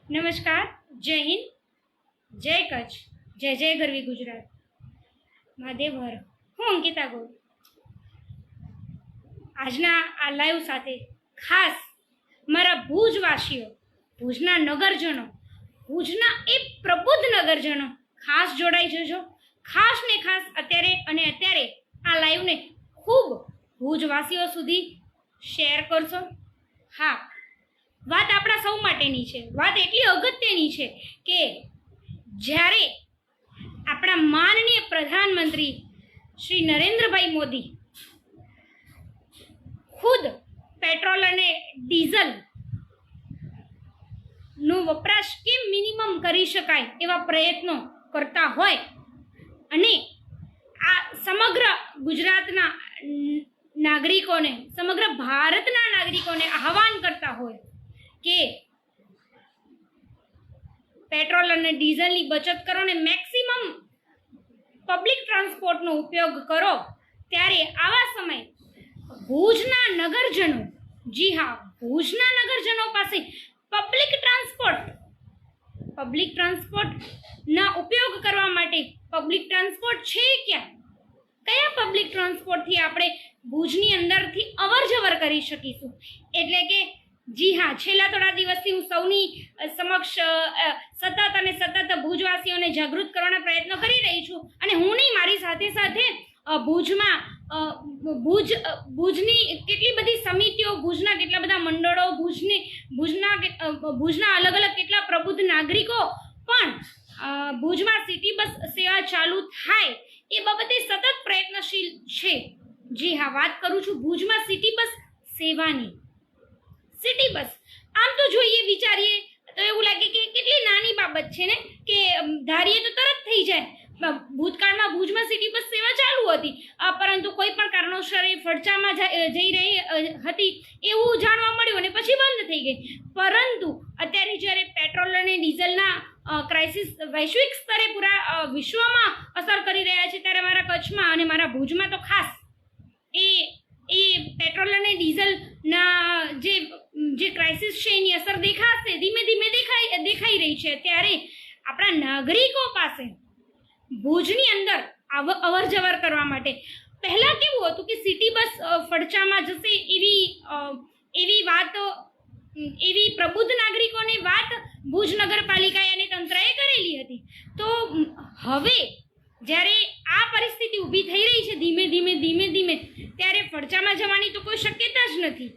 નમસ્કાર, જય હિન્દ, જય કચ્છ, જય જય ગરવી ગુજરાત. મહાદેવ હર. હું અંકિતા ગોળ આજના આ લાઈવ સાથે ખાસ મારા ભુજવાસીઓ, ભુજના નગરજનો, ભુજના એ પ્રબુદ્ધ નગરજનો ખાસ જોડાઈ જજો. ખાસ ને ખાસ અત્યારે આ લાઈવને ખૂબ ભુજવાસીઓ સુધી શેર કરશો. હા, વાત આપણા સૌ માટેની છે. વાત એટલી અગત્યની છે કે જ્યારે આપણા માનનીય પ્રધાનમંત્રી શ્રી નરેન્દ્રભાઈ મોદી ખુદ પેટ્રોલ અને ડીઝલ નો વપરાશ કેમ મિનિમમ કરી શકાય એવા પ્રયત્નો કરતા હોય અને આ સમગ્ર ગુજરાતના નાગરિકોને, સમગ્ર ભારતના નાગરિકોને આહવાન કરતા હોય કે પેટ્રોલ અને ડીઝલની બચત કરો ને મેક્સિમમ પબ્લિક ટ્રાન્સપોર્ટનો ઉપયોગ કરો, ત્યારે આવા સમયે ભુજના નગરજનો, જી હા, ભુજના નગરજનો પાસે પબ્લિક ટ્રાન્સપોર્ટના ઉપયોગ કરવા માટે પબ્લિક ટ્રાન્સપોર્ટ છે ક્યાં? કયા પબ્લિક ટ્રાન્સપોર્ટથી આપણે ભુજની અંદરથી અવર જવર કરી શકીશું? એટલે કે જી હા, છેલ્લા થોડા દિવસથી હું સૌની સમક્ષ સતત ભુજવાસીઓને જાગૃત કરવાના પ્રયત્નો કરી રહી છું. અને હું નહીં, મારી સાથે સાથે ભુજની કેટલી બધી સમિતિઓ, ભુજના કેટલા બધા મંડળો, ભુજના અલગ અલગ કેટલા પ્રબુદ્ધ નાગરિકો પણ ભુજમાં સિટી બસ સેવા ચાલુ થાય એ બાબતે સતત પ્રયત્નશીલ છે. જી હા, વાત કરું છું ભુજમાં સિટી બસ સેવાની. સિટી બસ આમ તો જોઈએ, વિચારીએ તો એવું લાગે કે કેટલી નાની બાબત છે ને, કે ધારીએ તો તરત થઈ જાય. ભૂતકાળમાં ભુજમાં સિટી બસ સેવા ચાલુ હતી, પરંતુ કોઈ પણ કારણોસર એ ફડચામાં જઈ રહી હતી એવું જાણવા મળ્યું અને પછી બંધ થઈ ગઈ. પરંતુ અત્યારે જ્યારે પેટ્રોલ અને ડીઝલના ક્રાઇસિસ વૈશ્વિક સ્તરે પૂરા વિશ્વમાં અસર કરી રહ્યા છે, ત્યારે મારા કચ્છમાં અને મારા ભુજમાં તો ખાસ એ પેટ્રોલ અને ડીઝલના જે ક્રાઇસિસ છે એની અસર દેખાશે, ધીમે ધીમે દેખાઈ રહી છે. ત્યારે આપણા નાગરિકો પાસે ભુજની અંદર અવર જવર કરવા માટે પહેલાં કેવું હતું કે સિટી બસ ફડચામાં જશે એવી પ્રબુદ્ધ નાગરિકોની વાત ભુજ નગરપાલિકાએ અને તંત્રએ કરેલી હતી. તો હવે જ્યારે આ પરિસ્થિતિ ઊભી થઈ રહી છે ધીમે ધીમે, ત્યારે ફડચામાં જવાની તો કોઈ શક્યતા જ નથી.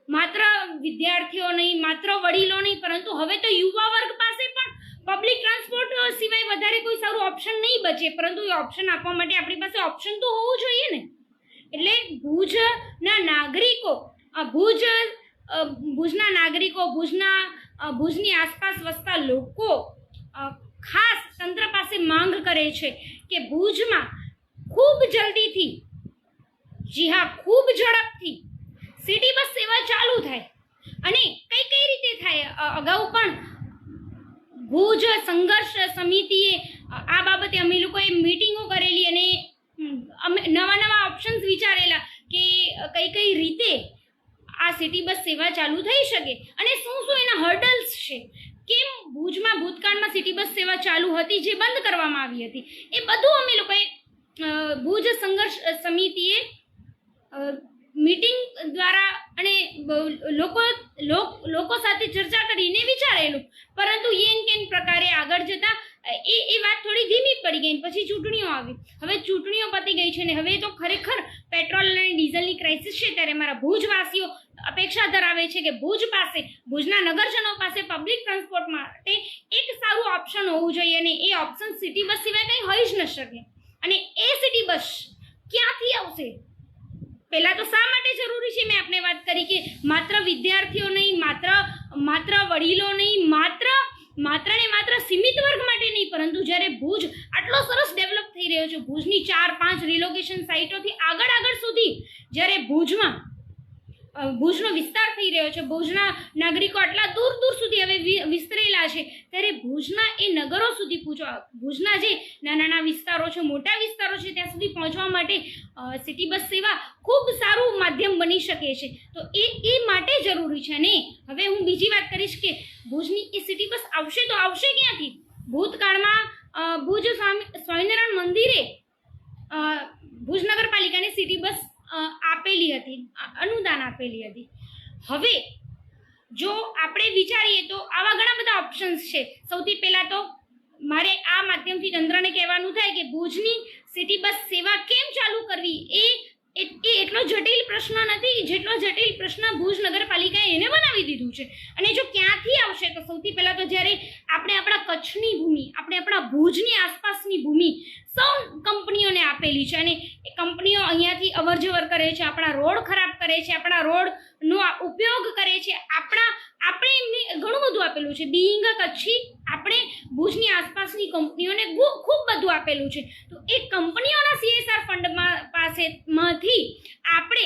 માત્ર વિદ્યાર્થીઓ નહીં, માત્ર વડીલો નહીં, પરંતુ હવે તો યુવા વર્ગ પાસે પણ પબ્લિક ટ્રાન્સપોર્ટ સિવાય વધારે કોઈ સારું ઓપ્શન નહીં બચે. પરંતુ એ ઓપ્શન આપવા માટે આપણી પાસે ઓપ્શન તો હોવું જોઈએ ને. એટલે ભુજના નાગરિકો, ભુજની આસપાસ વસતા લોકો ખાસ તંત્ર પાસે માંગ કરે છે કે ભુજમાં ખૂબ જલ્દીથી, જી હા, ખૂબ ઝડપથી સિટી બસ સેવા ચાલુ થાય. અને કઈ રીતે થાય? અગાઉ પણ ભુજ સંઘર્ષ સમિતિએ આ બાબતે અમે લોકોએ મીટિંગો કરેલી અને અમે નવા ઓપ્શન્સ વિચારેલા કે કઈ રીતે આ સિટી બસ સેવા ચાલુ થઈ શકે અને શું એના હર્ડલ્સ છે. કેમ ભુજમાં ભૂતકાળમાં સિટી બસ સેવા ચાલુ હતી જે બંધ કરવામાં આવી હતી, એ બધું અમે લોકોએ ભુજ સંઘર્ષ સમિતિએ મીટિંગ દ્વારા અને લોકો સાથે ચર્ચા કરીને વિચારેલું. પરંતુ એન કેન પ્રકારે આગળ જતા એ વાત થોડી ધીમી પડી ગઈ. પછી ચૂંટણીઓ આવી. હવે ચૂંટણીઓ પતી ગઈ છે ને હવે તો ખરેખર પેટ્રોલ અને ડીઝલની ક્રાઇસિસ છે. ત્યારે મારા ભુજવાસીઓ અપેક્ષા ધરાવે છે કે ભુજના નગરજનો પાસે પબ્લિક ટ્રાન્સપોર્ટ માટે એક સારું ઓપ્શન હોવું જોઈએ અને એ ઓપ્શન સિટી બસ સિવાય કંઈ હોઈ જ ન શકે. અને એ સિટી બસ ક્યાંથી આવશે? પહેલાં તો શા માટે જરૂરી છે? મેં આપને વાત કરી કે માત્ર વિદ્યાર્થીઓ નહીં, માત્ર વડીલો નહીં, માત્ર સીમિત વર્ગ માટે નહીં, પરંતુ જ્યારે ભુજ આટલો સરસ ડેવલપ થઈ રહ્યો છે, ભુજની 4-5 રિલોકેશન સાઇટોથી આગળ સુધી જ્યારે ભુજમાં ભુજનો વિસ્તાર થઈ રહ્યો છે, ભુજના નાગરિકો આટલા દૂર દૂર સુધી હવે વિસ્તરેલા છે, ત્યારે ભુજના એ નગરો સુધી ભુજના જે નાના વિસ્તારો છે, મોટા વિસ્તારો છે, ત્યાં સુધી પહોંચવા માટે સિટી બસ સેવા ખૂબ સારું માધ્યમ બની શકે છે. તો એ માટે જરૂરી છે. અને હવે હું બીજી વાત કરીશ કે ભુજની એ સિટી બસ આવશે તો આવશે ક્યાંથી? ભૂતકાળમાં ભુજ સ્વામિનારાયણ મંદિરે ભુજ નગરપાલિકાને સિટી બસ આપેલી હતી, અનુદાન આપેલી હતી. હવે જો આપણે વિચારીએ તો આવા ઘણા બધા ઓપ્શન્સ છે. સૌથી પહેલાં તો મારે આ માધ્યમથી તંત્રને કહેવાનું થાય કે ભુજની સિટી બસ સેવા કેમ ચાલુ કરવી એ એટલો જટિલ પ્રશ્ન નથી જેટલો જટિલ પ્રશ્ન ભુજ નગરપાલિકાએ એને બનાવી દીધું છે. અને જો ક્યાંથી આવશે તો સૌથી પહેલાં તો જ્યારે આપણે આપણા કચ્છની ભૂમિ, આપણે આપણા ભુજની આસપાસની ભૂમિ સૌ કંપનીઓને આપેલી છે, અને એ કંપનીઓ અહીંયાથી અવર જવર કરે છે, આપણા રોડ ખરાબ કરે છે, આપણા રોડનો ઉપયોગ કરે છે, આપણે એમને ઘણું બધું આપેલું છે. બિંગ કચ્છી આપણે ભુજની આસપાસની કંપનીઓને ખૂબ બધું આપેલું છે. તો એ કંપનીઓના CSR ફંડમાંથી આપણે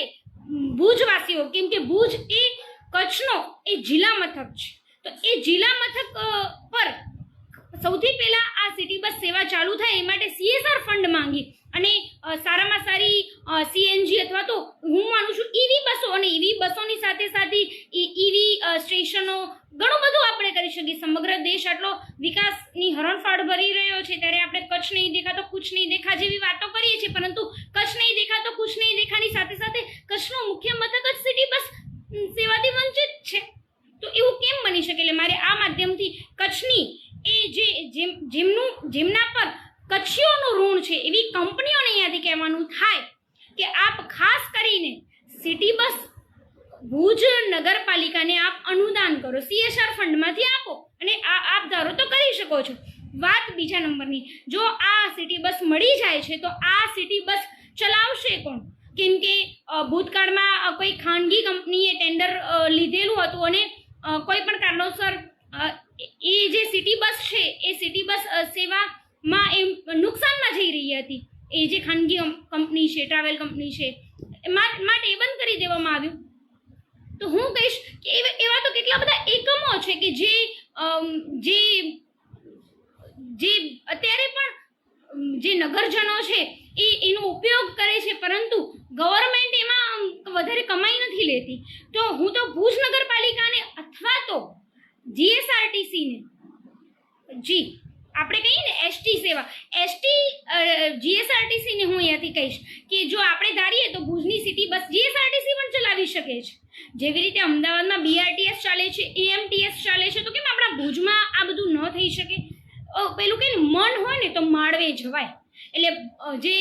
ભુજવાસીઓ, કેમ કે ભુજ એ કચ્છનો એ જિલ્લા મથક છે, તો એ જિલ્લા મથક પર સૌથી પહેલાં આ સિટી બસ સેવા ચાલુ થાય એ માટે CSR ફંડ માંગી અને સારામાં સારી CNG અથવા તો હું માનું છું EV બસો, અને EV બસોની સાથે સાથે EV સ્ટેશનો ઘણું બધું આપણે કરી શકીએ. સમગ્ર દેશ આટલો વિકાસની હરણફાળ ભરી રહ્યો છે ત્યારે આપણે કચ્છ નહીં દેખા તો કુછ નહીં દેખા જેવી વાતો કરીએ છીએ, પરંતુ કચ્છ નહીં દેખા તો કુછ નહીં દેખાની સાથે સાથે કચ્છનું મુખ્ય મથક જ સિટી બસ સેવાથી વંચિત છે. તો એવું કેમ બની શકે? એટલે મારે આ માધ્યમથી કચ્છની એ જેમના પર કચ્છીઓનું ઋણ છે એવી કંપનીઓને અહીંયાથી કહેવાનું થાય કે આપ ખાસ કરીને સિટી બસ ભુજ નગરપાલિકાને આપ અનુદાન કરો, CSR ફંડમાંથી આપો અને આપ ધારો તો કરી શકો છો. વાત બીજા નંબરની, જો આ સિટી બસ મળી જાય છે તો આ સિટી બસ ચલાવશે કોણ? કેમ કે ભૂતકાળમાં કોઈ ખાનગી કંપનીએ ટેન્ડર લીધેલું હતું અને કોઈ પણ કારણોસર એ જે સિટી બસ છે એ સિટી બસ સેવામાં એ નુકસાનમાં જઈ રહી હતી. એ જે ખાનગી કંપની છે, ટ્રાવેલ કંપની છે, માટે એ બંધ કરી દેવામાં આવ્યું. તો હું કહીશ કે એવા તો કેટલા બધા એકમો છે કે જે અત્યારે પણ જે નગરજનો છે એનો ઉપયોગ કરે છે, પરંતુ ગવર્મેન્ટ એમાં વધારે કમાઈ નથી લેતી. તો હું તો ભુજ નગરપાલિકાને અથવા તો GSRTCને, આપણે કહીએ ને ST સેવા, GSRTCને હું અહીંયાથી કહીશ કે જો આપણે ધારીએ તો ભુજની સિટી બસ GSRTC પણ ચલાવી શકે છે. જેવી રીતે અમદાવાદમાં BRTS ચાલે છે, AMTS ચાલે છે, તો કેમ આપણા ભુજમાં આ બધું ન થઈ શકે? પેલું કે મન હોય ને તો માળવે જવાય. એટલે જે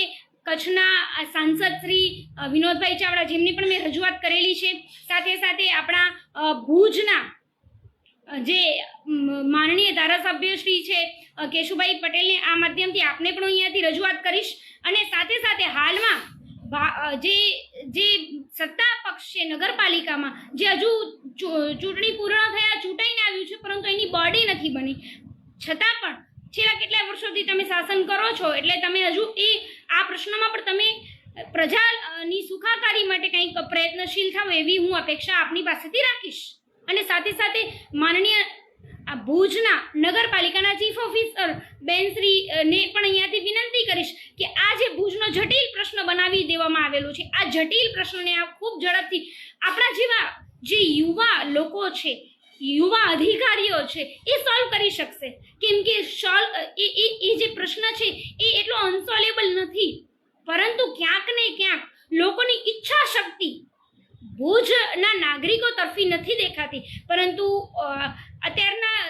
કચ્છના સાંસદ શ્રી વિનોદભાઈ ચાવડા, જેમની પણ મેં રજૂઆત કરેલી છે, સાથે સાથે આપણા ભુજના જે માનનીય ધારાસભ્ય શ્રી છે કેશુભાઈ પટેલને આ માધ્યમથી આપને પણ અહીંયાથી રજૂઆત કરીશ. અને સાથે સાથે હાલમાં જે સત્તા પક્ષ છે નગરપાલિકામાં, જે હજુ ચૂંટણી પૂર્ણ થયા, ચૂંટાઈને આવ્યું છે, પરંતુ એની બોડી નથી બની, છતાં પણ છેલ્લા કેટલા વર્ષોથી તમે શાસન કરો છો, એટલે તમે હજુ આ પ્રશ્નમાં પણ તમે પ્રજાની સુખાકારી માટે કંઈક પ્રયત્નશીલ થાવ એવી હું અપેક્ષા આપની પાસેથી રાખીશ. અને સાથે સાથે માનનીય ભુજના નગરપાલિકાના ચીફ ઓફિસર બેનશ્રીને પણ અહીંયાથી વિનંતી કરીશ કે આ જે ભુજનો જટિલ પ્રશ્ન બનાવી દેવામાં આવેલો છે, આ જટિલ પ્રશ્નને આ ખૂબ ઝડપથી આપણા જેવા જે યુવા લોકો છે, યુવા અધિકારીઓ છે, એ સોલ્વ કરી શકશે. કેમ કે એ જે પ્રશ્ન છે એ એટલો અનસોલ્વેબલ નથી, પરંતુ ક્યાંક ને ક્યાંક લોકોની ઈચ્છા શક્તિ ભુજના નાગરિકો તરફી નથી દેખાતી. પરંતુ અત્યારના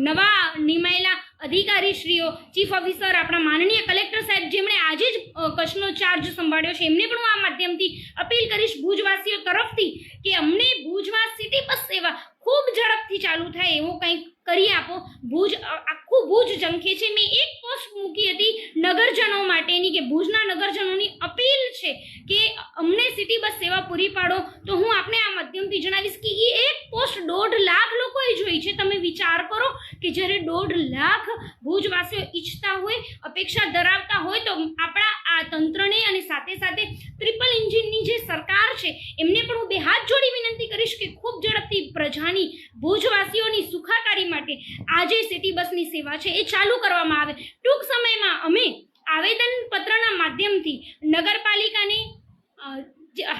નવા નિમાયેલા અધિકારીશ્રીઓ, ચીફ ઓફિસર, આપણા માનનીય કલેક્ટર સાહેબ, જેમણે આજે જ કચ્છનો ચાર્જ સંભાળ્યો છે, એમને પણ હું આ માધ્યમથી અપીલ કરીશ ભુજવાસીઓ તરફથી કે અમને ભુજમાં સિટી બસ સેવા ખૂબ ઝડપથી ચાલુ થાય એવું કંઈક કરી આપો. ભુજ આખું ભુજ ઝંખે છે. મેં એક પોસ્ટ મૂકી હતી નગરજનો માટેની કે ભુજના નગરજનોની અપીલ છે કે અમને સિટી બસ સેવા પૂરી પાડો. તો હું આપને આ માધ્યમથી જણાવીશ કે એ એક પોસ્ટ 1.5 લાખ લોકોએ જોઈ છે. તમે વિચાર કરો કે જ્યારે 1.5 લાખ ભુજવાસીઓ ઈચ્છતા હોય, અપેક્ષા ધરાવતા હોય, તો આપણા આ તંત્રને અને સાથે સાથે ટ્રિપલ એન્જિનની જે સરકાર છે એમને પણ હું બે હાથ જોડી વિનંતી કરીશ કે ખૂબ ઝડપથી પ્રજાની ભુજવાસીઓની સુખાકારી માટે આ જે સિટી બસની સેવા છે એ ચાલુ કરવામાં આવે. ટૂંક સમયમાં અમે આવેદનપત્રના માધ્યમથી નગરપાલિકાને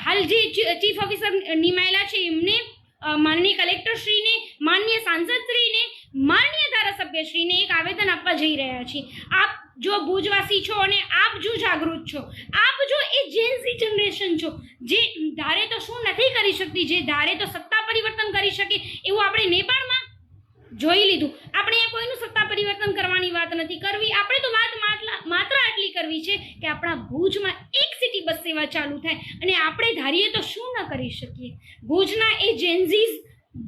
હાલ જે ચીફ ઓફિસર નિમાયેલા છે એમને, માનનીય કલેક્ટરશ્રીને, માનનીય સાંસદશ્રીને, માનનીય ધારાસભ્યશ્રીને એક આવેદન આપવા જઈ રહ્યા છીએ. આપ જો ભુજવાસી છો અને આપ જો જાગૃત છો, આપ જો એ જેન્સી જનરેશન છો જે ધારે તો શું નથી કરી શકતી, જે ધારે તો સત્તા પરિવર્તન કરી શકે એવું આપણે નેપાળમાં જોઈ લીધું. આપણે અહીંયા કોઈનું સત્તા પરિવર્તન કરવાની વાત નથી કરવી. આપણે તો વાત માત્ર આટલી કરવી છે કે આપણા ભુજમાં એક સિટી બસ સેવા ચાલુ થાય અને આપણે ધારીએ તો શું ન કરી શકીએ. ભુજના એ જેન્ઝીઝ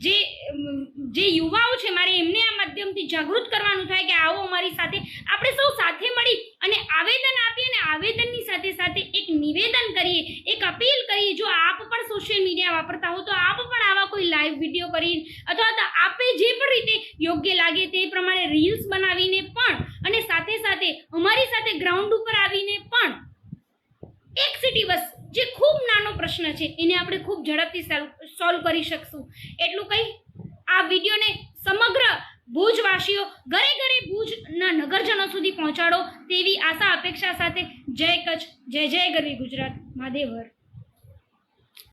જે યુવાઓ છે, મારે એમને આ માધ્યમથી જાગૃત કરવાનું થાય કે આવો અમારી સાથે, આપણે સૌ સાથે મળી અને આવેદન આપીએ અને આવેદનની સાથે સાથે એક નિવેદન કરીએ, એક અપીલ કરીએ. જો આપ પણ સોશિયલ મીડિયા વાપરતા હો તો આપ પણ આવા કોઈ લાઈવ વિડીયો કરીને અથવા તો આપે જે પણ રીતે યોગ્ય લાગે તે પ્રમાણે રીલ્સ બનાવીને પણ અને સાથે સાથે અમારી સાથે ગ્રાઉન્ડ ઉપર આવીને પણ એક સિટી બસ જે ખૂબ નાનો પ્રશ્ન છે એને આપણે ખૂબ ઝડપથી સોલ્વ કરી શકશું. એટલું કહી આ વિડીયોને સમગ્ર ભુજવાસીઓ ઘરે ઘરે ભુજના નગરજનો સુધી પહોંચાડો તેવી આશા અપેક્ષા સાથે જય કચ્છ, જય જય ગરવી ગુજરાત, મહાદેવ હર.